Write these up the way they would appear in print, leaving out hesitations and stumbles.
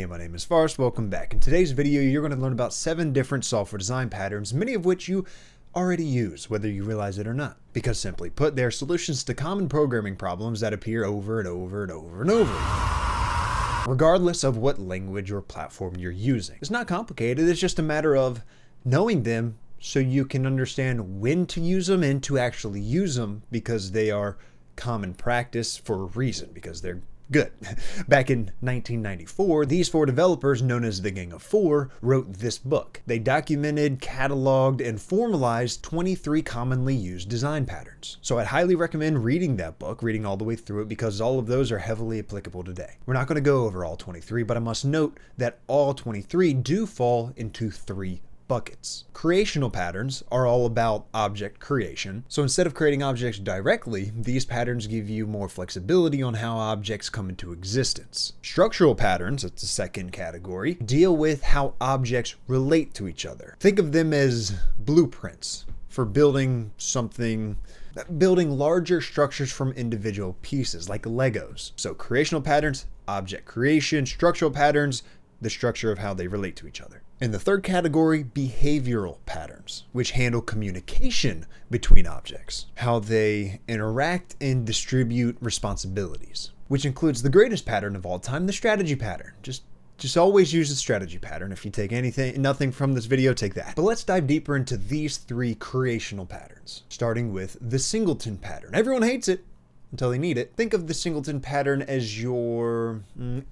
Hey, my name is Forrest. Welcome back. In today's video, you're going to learn about 7 different software design patterns, many of which you already use, whether you realize it or not. Because simply put, they're solutions to common programming problems that appear over and over and over and over again, regardless of what language or platform you're using. It's not complicated. It's just a matter of knowing them so you can understand when to use them and to actually use them, because they are common practice for a reason, because they're good. Back in 1994, these 4 developers, known as the Gang of 4, wrote this book. They documented, cataloged, and formalized 23 commonly used design patterns. So I'd highly recommend reading that book, reading all the way through it, because all of those are heavily applicable today. We're not going to go over all 23, but I must note that all 23 do fall into 3 buckets. Creational patterns are all about object creation. So instead of creating objects directly, these patterns give you more flexibility on how objects come into existence. Structural patterns, that's the second category, deal with how objects relate to each other. Think of them as blueprints for building something, building larger structures from individual pieces, like Legos. So creational patterns, object creation; structural patterns, the structure of how they relate to each other. In the third category, behavioral patterns, which handle communication between objects, how they interact and distribute responsibilities, which includes the greatest pattern of all time, the strategy pattern. Just always use the strategy pattern. If you take nothing from this video, take that. But let's dive deeper into these 3 creational patterns, starting with the Singleton pattern. Everyone hates it until they need it. Think of the Singleton pattern as your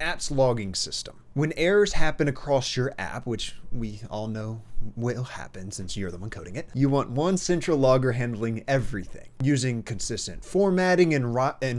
app's logging system. When errors happen across your app, which we all know will happen since you're the one coding it, you want one central logger handling everything, using consistent formatting and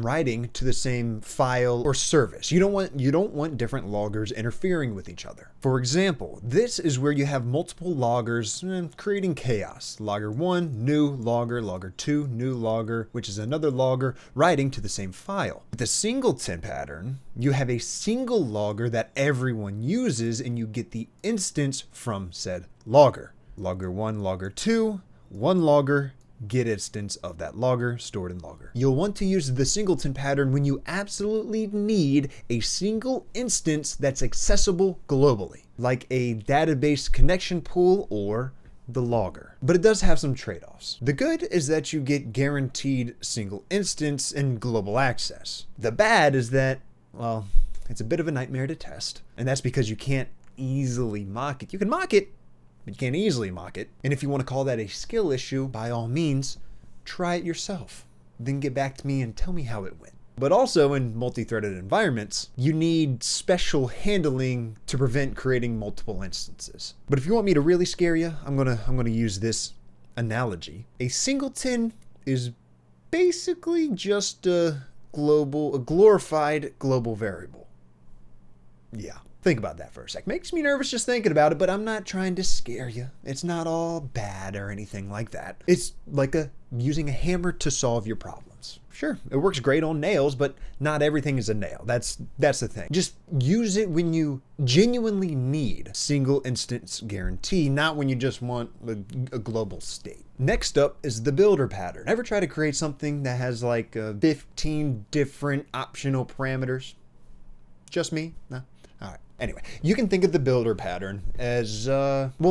writing to the same file or service. You don't want different loggers interfering with each other. For example, this is where you have multiple loggers creating chaos. Logger 1, new logger; logger 2, new logger, which is another logger writing to the same file. With the Singleton pattern, you have a single logger that everyone uses, and you get the instance from said logger. Logger 1, logger 2, one logger, get instance of that logger, stored in logger. You'll want to use the Singleton pattern when you absolutely need a single instance that's accessible globally, like a database connection pool or the logger. But it does have some trade-offs. The good is that you get guaranteed single instance and global access. The bad is that, well, it's a bit of a nightmare to test, and that's because you can't easily mock it. You can mock it, but you can't easily mock it. And if you want to call that a skill issue, by all means, try it yourself. Then get back to me and tell me how it went. But also, in multi-threaded environments, you need special handling to prevent creating multiple instances. But if you want me to really scare you, I'm gonna use this analogy. A singleton is basically just a glorified global variable. Yeah. Think about that for a sec. Makes me nervous just thinking about it, but I'm not trying to scare you. It's not all bad or anything like that. It's like using a hammer to solve your problems. Sure, it works great on nails, but not everything is a nail. That's the thing. Just use it when you genuinely need single instance guarantee, not when you just want a global state. Next up is the builder pattern. Ever try to create something that has like 15 different optional parameters? Just me? No? All right. Anyway, you can think of the builder pattern as,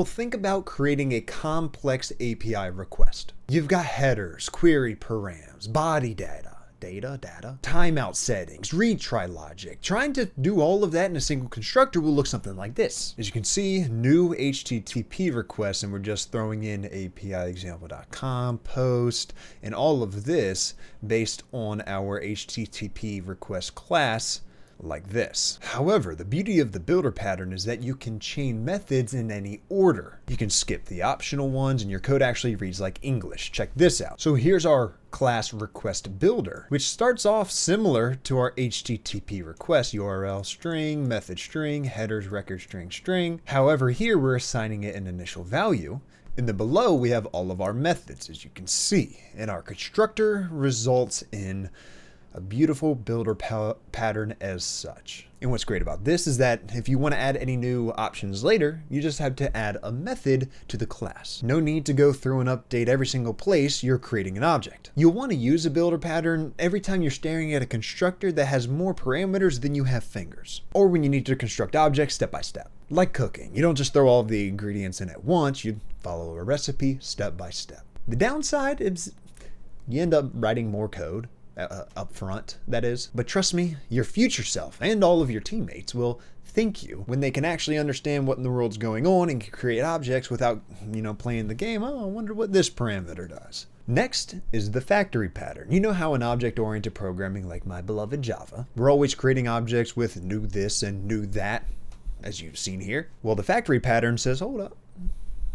think about creating a complex API request. You've got headers, query params, body data, timeout settings, retry logic. Trying to do all of that in a single constructor will look something like this. As you can see, new HTTP requests, and we're just throwing in APIexample.com, post, and all of this based on our HTTP request class, like this. However, the beauty of the builder pattern is that you can chain methods in any order. You can skip the optional ones and your code actually reads like English. Check this out. So here's our class request builder, which starts off similar to our HTTP request: URL string, method string, headers, record string. However, here we're assigning it an initial value. And then below we have all of our methods, as you can see. And our constructor results in a beautiful builder pattern as such. And what's great about this is that if you want to add any new options later, you just have to add a method to the class. No need to go through and update every single place you're creating an object. You'll want to use a builder pattern every time you're staring at a constructor that has more parameters than you have fingers, or when you need to construct objects step by step. Like cooking, you don't just throw all of the ingredients in at once, you follow a recipe step by step. The downside is you end up writing more code up front, that is. But trust me, your future self and all of your teammates will thank you when they can actually understand what in the world's going on and can create objects without, playing the game. Oh, I wonder what this parameter does. Next is the factory pattern. You know how in object-oriented programming like my beloved Java, we're always creating objects with new this and new that, as you've seen here. Well, the factory pattern says, hold up,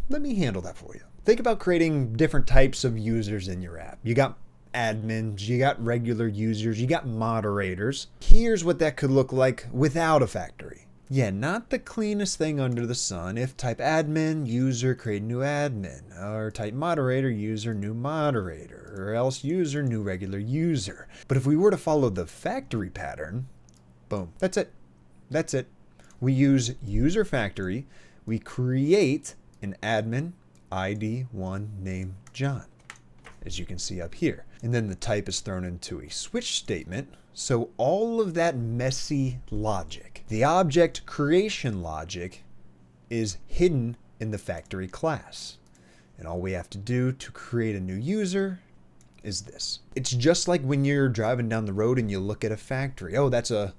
let me handle that for you. Think about creating different types of users in your app. You got admins, you got regular users, you got moderators. Here's what that could look like without a factory. Yeah, not the cleanest thing under the sun. If type admin, user, create new admin, or type moderator, user, new moderator, or else user, new regular user. But if we were to follow the factory pattern, boom, that's it. That's it. We use user factory, we create an admin, ID 1, name John, as you can see up here. And then the type is thrown into a switch statement. So all of that messy logic, the object creation logic, is hidden in the factory class. And all we have to do to create a new user is this. It's just like when you're driving down the road and you look at a factory. Oh, that's a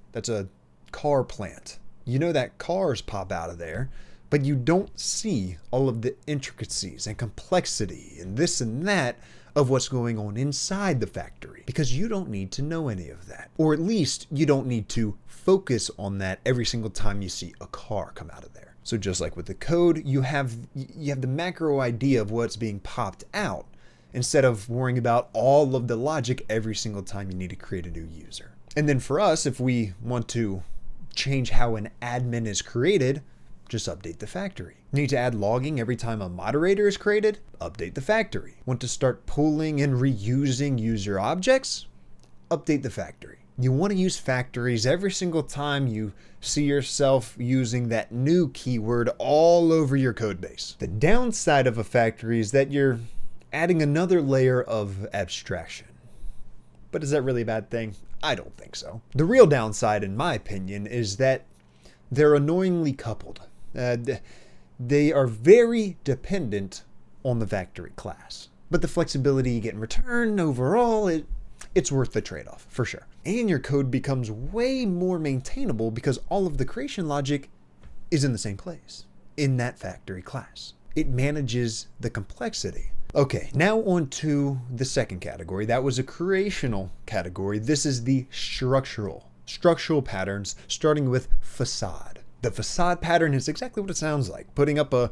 car plant. You know that cars pop out of there, but you don't see all of the intricacies and complexity and this and that of what's going on inside the factory, because you don't need to know any of that. Or at least you don't need to focus on that every single time you see a car come out of there. So just like with the code, you have the macro idea of what's being popped out instead of worrying about all of the logic every single time you need to create a new user. And then for us, if we want to change how an admin is created, just update the factory. Need to add logging every time a moderator is created? Update the factory. Want to start pulling and reusing user objects? Update the factory. You want to use factories every single time you see yourself using that new keyword all over your code base. The downside of a factory is that you're adding another layer of abstraction. But is that really a bad thing? I don't think so. The real downside, in my opinion, is that they're annoyingly coupled. They are very dependent on the factory class. But the flexibility you get in return overall, it's worth the trade-off, for sure. And your code becomes way more maintainable because all of the creation logic is in the same place, in that factory class. It manages the complexity. Okay, now on to the second category. That was a creational category. This is the structural patterns, starting with facade. The facade pattern is exactly what it sounds like, putting up a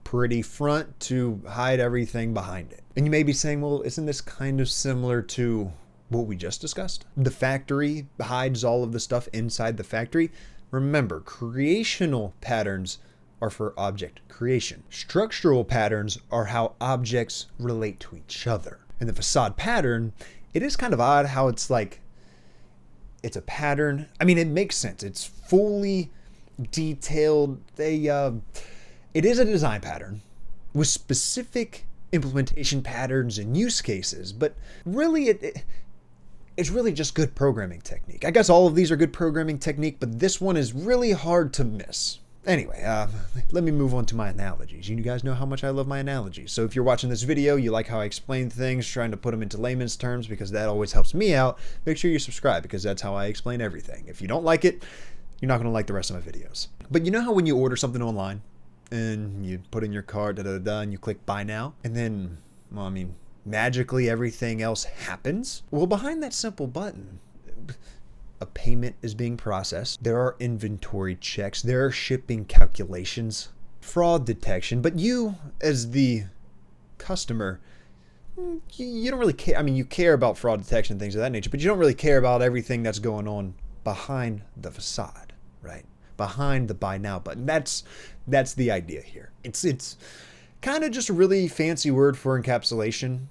pretty front to hide everything behind it. And you may be saying, well, isn't this kind of similar to what we just discussed? The factory hides all of the stuff inside the factory. Remember, creational patterns are for object creation. Structural patterns are how objects relate to each other. And the facade pattern, it is kind of odd how it's like, it's a pattern. I mean, it makes sense. It's fully detailed. It is a design pattern with specific implementation patterns and use cases, but really it's really just good programming technique. I guess all of these are good programming technique, but this one is really hard to miss. Anyway, let me move on to my analogies. You guys know how much I love my analogies. So if you're watching this video, you like how I explain things, trying to put them into layman's terms because that always helps me out, make sure you subscribe because that's how I explain everything. If you don't like it, you're not going to like the rest of my videos. But you know how when you order something online and you put in your card, and you click buy now, and then, well, I mean, magically everything else happens? Well, behind that simple button, a payment is being processed. There are inventory checks. There are shipping calculations, fraud detection. But you, as the customer, you don't really care. I mean, you care about fraud detection and things of that nature, but you don't really care about everything that's going on behind the facade, right? Behind the buy now button. That's the idea here. It's kind of just a really fancy word for encapsulation.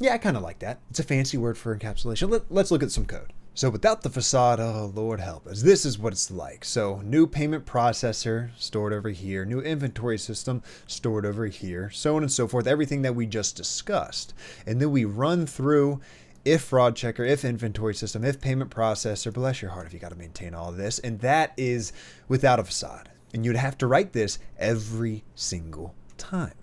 Yeah, I kind of like that. It's a fancy word for encapsulation. Let's look at some code. So without the facade, oh Lord help us, this is what it's like. So new payment processor stored over here, new inventory system stored over here, so on and so forth, everything that we just discussed. And then we run through if fraud checker, if inventory system, if payment processor, bless your heart if you got to maintain all of this. And that is without a facade. And you'd have to write this every single time.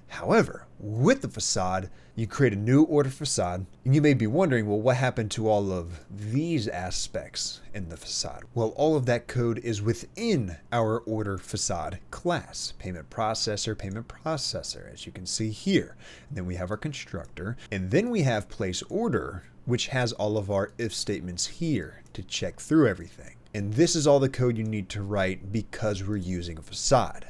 However, with the facade, you create a new order facade, and you may be wondering, well, what happened to all of these aspects in the facade? Well, all of that code is within our order facade class, payment processor, as you can see here. And then we have our constructor, and then we have place order, which has all of our if statements here to check through everything. And this is all the code you need to write because we're using a facade.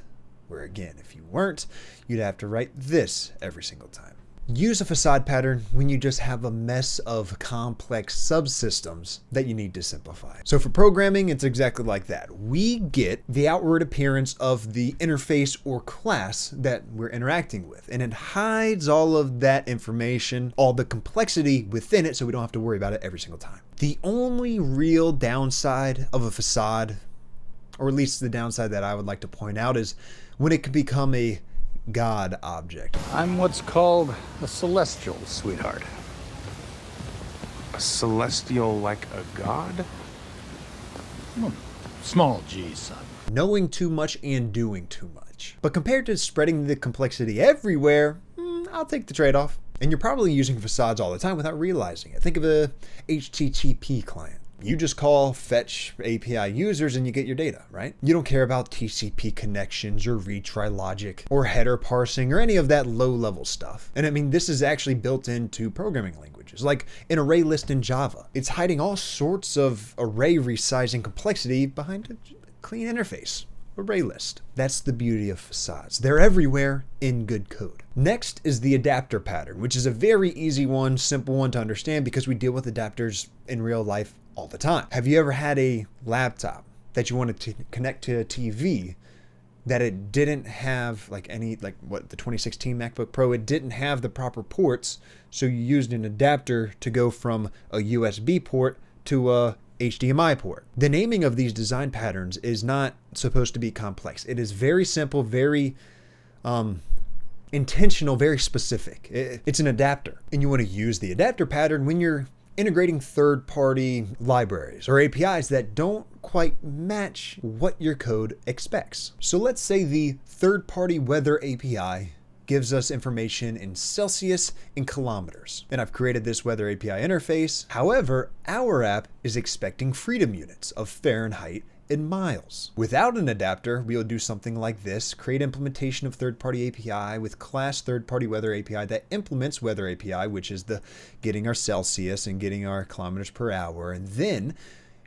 Where again, if you weren't, you'd have to write this every single time. Use a facade pattern when you just have a mess of complex subsystems that you need to simplify. So for programming, it's exactly like that. We get the outward appearance of the interface or class that we're interacting with, and it hides all of that information, all the complexity within it, so we don't have to worry about it every single time. The only real downside of a facade, or at least the downside that I would like to point out, is when it could become a God object. I'm what's called a celestial, sweetheart. A celestial like a god? Small G, son. Knowing too much and doing too much. But compared to spreading the complexity everywhere, I'll take the trade-off. And you're probably using facades all the time without realizing it. Think of a HTTP client. You just call fetch API users and you get your data, right? You don't care about TCP connections or retry logic or header parsing or any of that low-level stuff. And I mean, this is actually built into programming languages, like an array list in Java. It's hiding all sorts of array resizing complexity behind a clean interface. Array list. That's the beauty of facades. They're everywhere in good code. Next is the adapter pattern, which is a very easy one, simple one to understand because we deal with adapters in real life all the time. Have you ever had a laptop that you wanted to connect to a TV that it didn't have the 2016 MacBook Pro, it didn't have the proper ports, so you used an adapter to go from a USB port to a HDMI port. The naming of these design patterns is not supposed to be complex. It is very simple, very intentional, very specific. It's an adapter, and you want to use the adapter pattern when you're integrating third-party libraries or APIs that don't quite match what your code expects. So let's say the third-party weather API gives us information in Celsius and kilometers. And I've created this weather API interface. However, our app is expecting freedom units of Fahrenheit in miles. Without an adapter, we'll do something like this: create implementation of third-party API with class third-party weather API that implements weather API, which is the getting our Celsius and getting our kilometers per hour. And then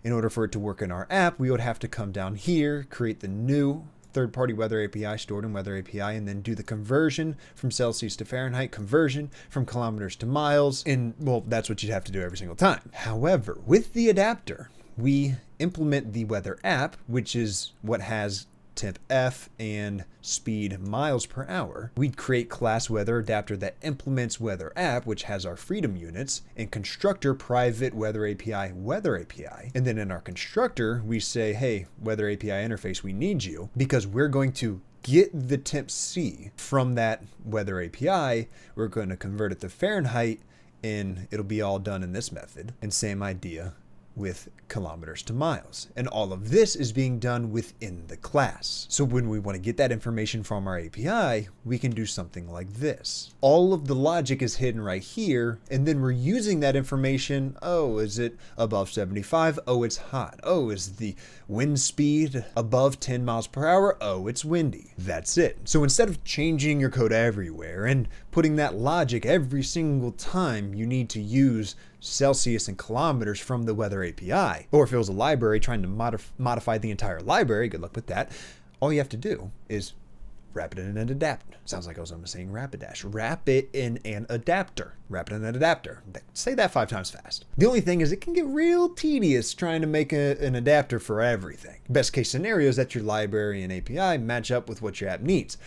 in order for it to work in our app, we would have to come down here, create the new third-party weather API stored in weather API, and then do the conversion from Celsius to Fahrenheit, conversion from kilometers to miles. And well, that's what you'd have to do every single time. However, with the adapter, we implement the weather app, which is what has temp F and speed miles per hour. We'd create class weather adapter that implements weather app, which has our freedom units, and constructor private weather API. And then in our constructor, we say, hey, weather API interface, we need you, because we're going to get the temp C from that weather API. We're going to convert it to Fahrenheit, and it'll be all done in this method. And same idea with kilometers to miles. And all of this is being done within the class. So when we want to get that information from our API, we can do something like this. All of the logic is hidden right here, and then we're using that information. Oh, is it above 75? Oh, it's hot. Oh, is the wind speed above 10 miles per hour? Oh, it's windy. That's it. So instead of changing your code everywhere and putting that logic every single time you need to use Celsius and kilometers from the weather API, or if it was a library trying to modify the entire library, good luck with that. All you have to do is wrap it in an adapter. Sounds like I was almost saying Rapidash. Wrap it in an adapter. Wrap it in an adapter. Say that 5 times fast. The only thing is it can get real tedious trying to make an adapter for everything. Best case scenario is that your library and API match up with what your app needs.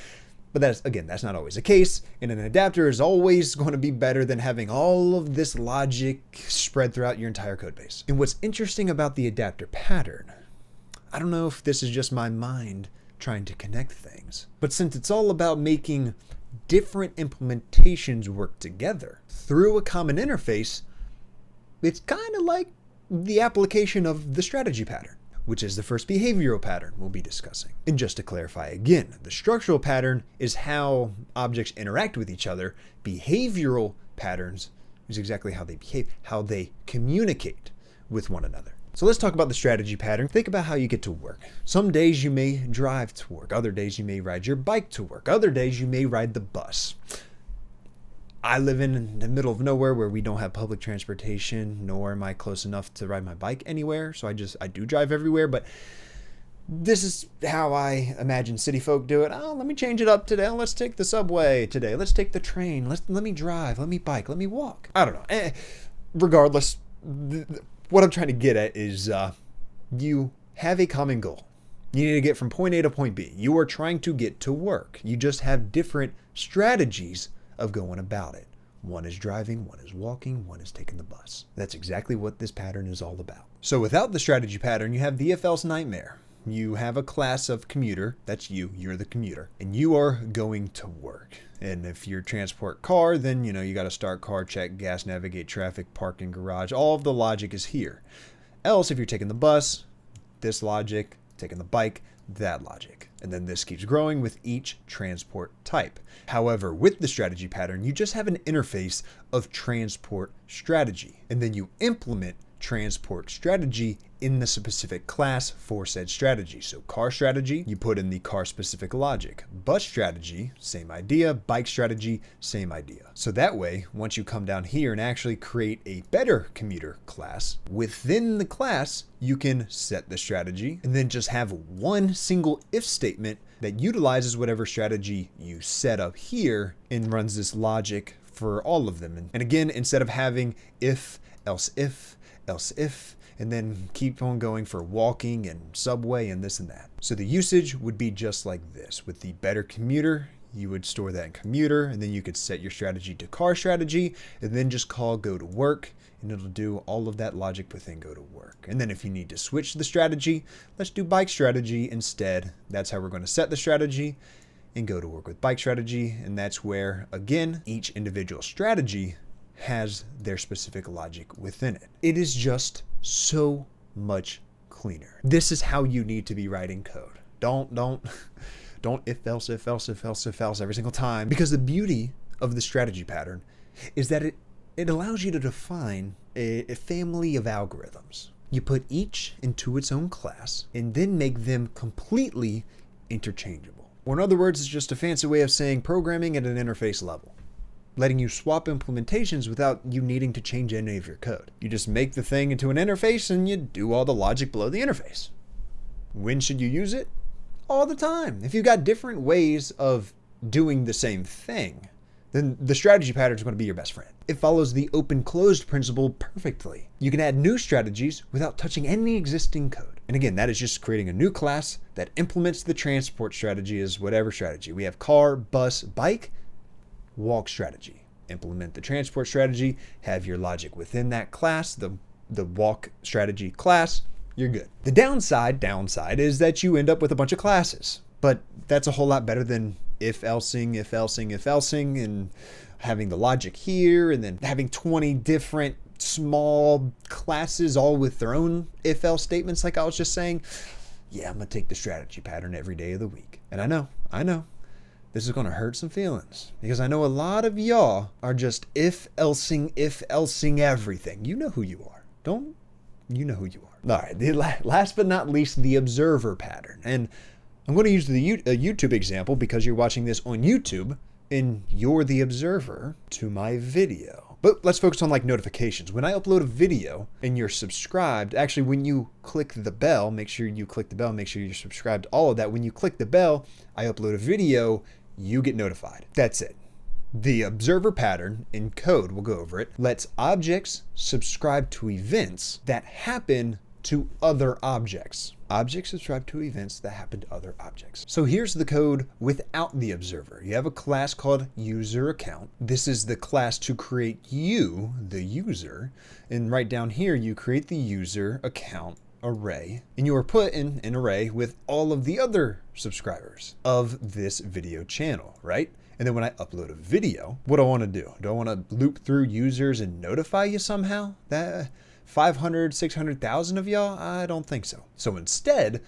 But that's not always the case, and an adapter is always going to be better than having all of this logic spread throughout your entire code base. And what's interesting about the adapter pattern, I don't know if this is just my mind trying to connect things, but since it's all about making different implementations work together through a common interface, it's kind of like the application of the strategy pattern, which is the first behavioral pattern we'll be discussing. And just to clarify again, the structural pattern is how objects interact with each other. Behavioral patterns is exactly how they behave, how they communicate with one another. So let's talk about the strategy pattern. Think about how you get to work. Some days you may drive to work. Other days you may ride your bike to work. Other days you may ride the bus. I live in the middle of nowhere where we don't have public transportation, nor am I close enough to ride my bike anywhere. So I do drive everywhere, but this is how I imagine city folk do it. Oh, let me change it up today. Let's take the subway today. Let's take the train. Let me drive. Let me bike. Let me walk. I don't know. Regardless, what I'm trying to get at is you have a common goal. You need to get from point A to point B. You are trying to get to work. You just have different strategies of going about it. One is driving, one is walking, one is taking the bus. That's exactly what this pattern is all about. So without the strategy pattern, you have the if-else nightmare. You have a class of commuter, that's you're the commuter, and you are going to work. And if you're transport car, then you got to start car, check gas, navigate traffic, parking, garage. All of the logic is here. Else, if you're taking the bus, this logic, taking the bike, that logic. And then this keeps growing with each transport type. However, with the strategy pattern, you just have an interface of transport strategy, and then you implement transport strategy in the specific class for said strategy. So car strategy, you put in the car specific logic. Bus strategy, same idea. Bike strategy, same idea. So that way, once you come down here and actually create a better commuter class, within the class, you can set the strategy and then just have one single if statement that utilizes whatever strategy you set up here and runs this logic for all of them. And again, instead of having if, else if, and then keep on going for walking and subway and this and that. So the usage would be just like this. With the better commuter, you would store that in commuter, and then you could set your strategy to car strategy, and then just call go to work, and it'll do all of that logic within go to work. And then if you need to switch the strategy, let's do bike strategy instead. That's how we're going to set the strategy and go to work with bike strategy. And that's where, again, each individual strategy has their specific logic within it. It is just so much cleaner. This is how you need to be writing code. Don't if else every single time. Because the beauty of the strategy pattern is that it allows you to define a family of algorithms. You put each into its own class and then make them completely interchangeable. Or in other words, it's just a fancy way of saying programming at an interface level, letting you swap implementations without you needing to change any of your code. You just make the thing into an interface and you do all the logic below the interface. When should you use it? All the time. If you've got different ways of doing the same thing, then the strategy pattern is going to be your best friend. It follows the open-closed principle perfectly. You can add new strategies without touching any existing code. And again, that is just creating a new class that implements the transport strategy as whatever strategy. We have car, bus, bike, walk strategy. Implement the transport strategy, have your logic within that class, the walk strategy class, you're good. The downside is that you end up with a bunch of classes, but that's a whole lot better than if-elsing, and having the logic here, and then having 20 different small classes all with their own if-else statements like I was just saying. Yeah, I'm gonna take the strategy pattern every day of the week. And I know, this is gonna hurt some feelings because I know a lot of y'all are just if-elsing everything. You know who you are. You know who you are. All right, last but not least, the observer pattern. And I'm going to use the YouTube example because you're watching this on YouTube and you're the observer to my video. But let's focus on like notifications. When I upload a video and you're subscribed, actually when you click the bell, make sure you click the bell, make sure you're subscribed, all of that. When you click the bell, I upload a video, you get notified. That's it. The observer pattern in code, we'll go over it, lets objects subscribe to events that happen to other objects. Objects subscribe to events that happen to other objects. So here's the code without the observer. You have a class called user account. This is the class to create you, the user. And right down here, you create the user account array, and you are put in an array with all of the other subscribers of this video channel, right? And then when I upload a video, what do I want to do? Do I want to loop through users and notify you somehow? That 500, 600,000 of y'all? I don't think so. So instead,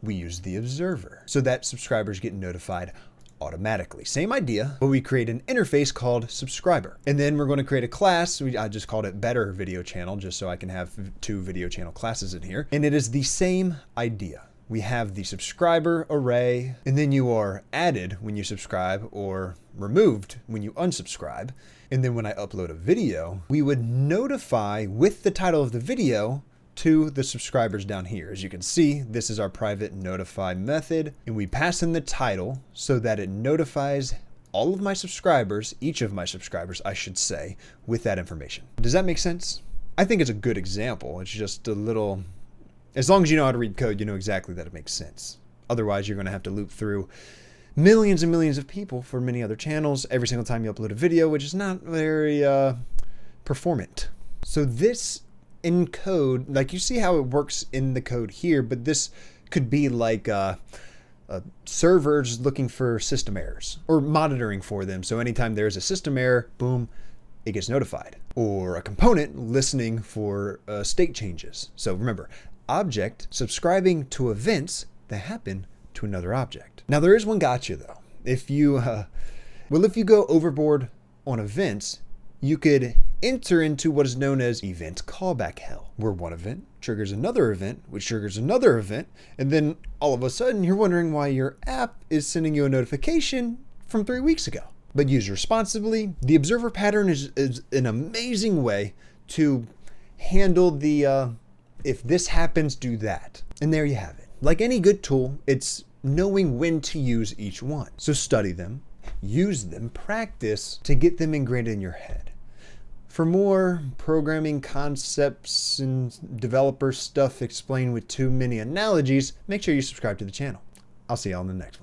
we use the observer so that subscribers get notified automatically. Same idea, but we create an interface called subscriber. And then we're going to create a class. I just called it better video channel just so I can have 2 video channel classes in here. And it is the same idea. We have the subscriber array, and then you are added when you subscribe or removed when you unsubscribe. And then when I upload a video, we would notify with the title of the video to the subscribers down here. As you can see, this is our private notify method, and we pass in the title so that it notifies all of my subscribers, each of my subscribers, I should say, with that information. Does that make sense? I think it's a good example. It's just a little, as long as you know how to read code, you know exactly that it makes sense. Otherwise, you're going to have to loop through millions and millions of people for many other channels every single time you upload a video, which is not very performant. So this in code, like you see how it works in the code here, but this could be like servers looking for system errors or monitoring for them. So anytime there's a system error, boom, it gets notified. Or a component listening for state changes. So remember, object subscribing to events that happen to another object. Now there is one gotcha though. If you go overboard on events, you could enter into what is known as event callback hell, where one event triggers another event, which triggers another event, and then all of a sudden you're wondering why your app is sending you a notification from 3 weeks ago. But used responsibly, the observer pattern is an amazing way to handle the if this happens, do that. And there you have it. Like any good tool, it's knowing when to use each one. So study them, use them, practice to get them ingrained in your head. For more programming concepts and developer stuff explained with too many analogies, make sure you subscribe to the channel. I'll see y'all in the next one.